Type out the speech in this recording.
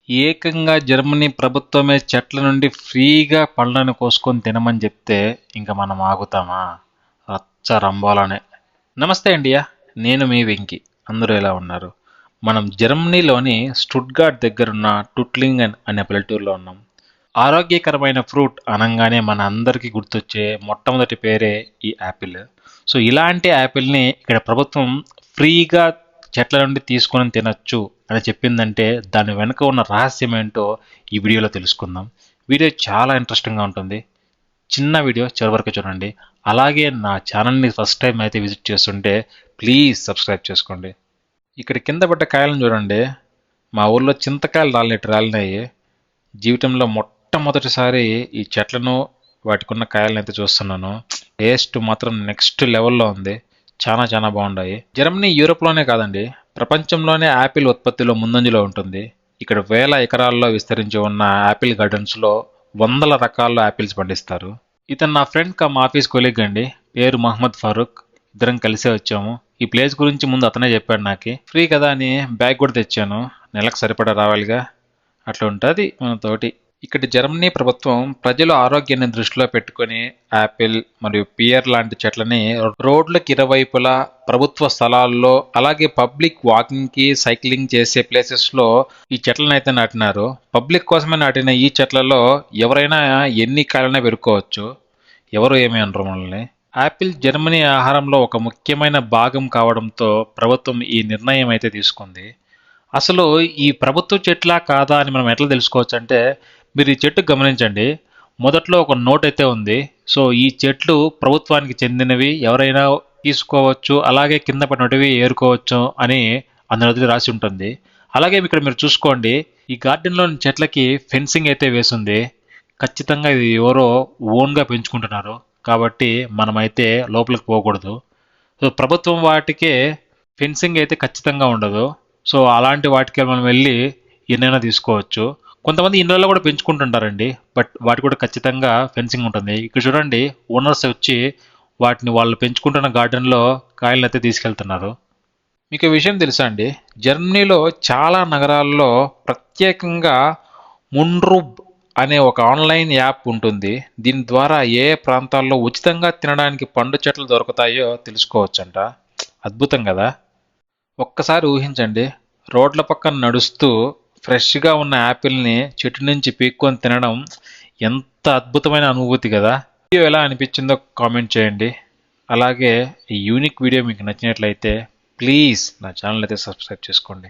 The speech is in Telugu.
ఏకంగా జర్మనీ ప్రభుత్వమే చెట్ల నుండి ఫ్రీగా పళ్ళను కోసుకొని తినమని చెప్తే ఇంక మనం ఆగుతామా? రచ్చ రంబోలనే. నమస్తే ఇండియా, నేను మీ వెంకి. అందరూ ఎలా ఉన్నారు? మనం జర్మనీలోని స్టుట్గార్ట్ దగ్గరున్న టుట్లింగన్ అనే పల్లెటూరులో ఉన్నాం. ఆరోగ్యకరమైన ఫ్రూట్ అనంగానే మన అందరికీ గుర్తొచ్చే మొట్టమొదటి పేరే ఈ యాపిల్. సో ఇలాంటి యాపిల్ని ఇక్కడ ప్రభుత్వం ఫ్రీగా చెట్ల నుండి తీసుకొని తినొచ్చు అని చెప్పిందంటే దాని వెనుక ఉన్న రహస్యం ఏంటో ఈ వీడియోలో తెలుసుకుందాం. వీడియో చాలా ఇంట్రెస్టింగ్గా ఉంటుంది. చిన్న వీడియో చివరి వరకు చూడండి. అలాగే నా ఛానల్ని ఫస్ట్ టైం అయితే విజిట్ చేస్తుంటే ప్లీజ్ సబ్స్క్రైబ్ చేసుకోండి. ఇక్కడ కింద పడ్డ కాయలను చూడండి. మా ఊర్లో చింతకాయలు రాలినట్టు రాలినాయి. జీవితంలో మొట్టమొదటిసారి ఈ చెట్లను వాటికున్న కాయలను అయితే చూస్తున్నాను. టేస్ట్ మాత్రం నెక్స్ట్ లెవెల్లో ఉంది. చాలా చాలా బాగున్నాయి. జర్మనీ యూరోప్లోనే కాదండి, ప్రపంచంలోనే యాపిల్ ఉత్పత్తిలో ముందంజలో ఉంటుంది. ఇక్కడ వేల ఎకరాల్లో విస్తరించి ఉన్న యాపిల్ గార్డెన్స్లో వందల రకాల యాపిల్స్ పండిస్తారు. ఇతను నా ఫ్రెండ్ కమ్ ఆఫీస్ కొలీగ్ అండి. పేరు మహమ్మద్ ఫారూక్. ఇద్దరం కలిసే వచ్చాము. ఈ ప్లేస్ గురించి ముందు అతనే చెప్పాడు. నాకు ఫ్రీ కదా అని బ్యాగ్ కూడా తెచ్చాను. నెలకు సరిపడా రావాలిగా, అట్లా ఉంటుంది మన తోటి. ఇక్కడ జర్మనీ ప్రభుత్వం ప్రజల ఆరోగ్యాన్ని దృష్టిలో పెట్టుకొని యాపిల్ మరియు పియర్ లాంటి చెట్లని రోడ్లకు ఇరువైపులా ప్రభుత్వ స్థలాల్లో, అలాగే పబ్లిక్ వాకింగ్కి సైక్లింగ్ చేసే ప్లేసెస్లో ఈ చెట్లను అయితే నాటినారు. పబ్లిక్ కోసమే నాటిన ఈ చెట్లలో ఎవరైనా ఎన్ని కాయలైనా పెరుక్కోవచ్చు. ఎవరు ఏమీ అనరు మనల్ని. యాపిల్ జర్మనీ ఆహారంలో ఒక ముఖ్యమైన భాగం కావడంతో ప్రభుత్వం ఈ నిర్ణయం అయితే తీసుకుంది. అసలు ఈ ప్రభుత్వ చెట్లా కాదా అని మనం ఎట్లా తెలుసుకోవచ్చు అంటే, మీరు ఈ చెట్టు గమనించండి. మొదట్లో ఒక నోట్ అయితే ఉంది. సో ఈ చెట్లు ప్రభుత్వానికి చెందినవి, ఎవరైనా తీసుకోవచ్చు, అలాగే కింద పడినటివి ఏరుకోవచ్చు అని అందులో రాసి ఉంటుంది. అలాగే ఇక్కడ మీరు చూసుకోండి, ఈ గార్డెన్లోని చెట్లకి ఫెన్సింగ్ అయితే వేసింది. ఖచ్చితంగా ఇది ఎవరో ఓన్గా పెంచుకుంటున్నారు కాబట్టి మనమైతే లోపలికి పోకూడదు. సో ప్రభుత్వం వాటికే ఫెన్సింగ్ అయితే ఖచ్చితంగా ఉండదు. సో అలాంటి వాటికి మనం వెళ్ళి ఎన్నైనా తీసుకోవచ్చు. కొంతమంది ఇళ్ళల్లో కూడా పెంచుకుంటుంటారండి, బట్ వాటి కూడా ఖచ్చితంగా ఫెన్సింగ్ ఉంటుంది. ఇక్కడ చూడండి, ఓనర్స్ వచ్చి వాటిని వాళ్ళు పెంచుకుంటున్న గార్డెన్లో కాయలను అయితే తీసుకెళ్తున్నారు. మీకు ఈ విషయం తెలుసా అండి, జర్మనీలో చాలా నగరాల్లో ప్రత్యేకంగా మున్రూబ్ అనే ఒక ఆన్లైన్ యాప్ ఉంటుంది. దీని ద్వారా ఏ ప్రాంతాల్లో ఉచితంగా తినడానికి పండు చెట్లు దొరుకుతాయో తెలుసుకోవచ్చంట. అద్భుతం కదా. ఒక్కసారి ఊహించండి, రోడ్ల పక్కన నడుస్తూ ఫ్రెష్గా ఉన్న యాపిల్ని చెట్టు నుంచి పీక్కొని తినడం ఎంత అద్భుతమైన అనుభూతి కదా. వీడియో ఎలా అనిపించిందో కామెంట్ చేయండి. అలాగే ఈ యూనిక్ వీడియో మీకు నచ్చినట్లయితే ప్లీజ్ నా ఛానల్ అయితే సబ్స్క్రైబ్ చేసుకోండి.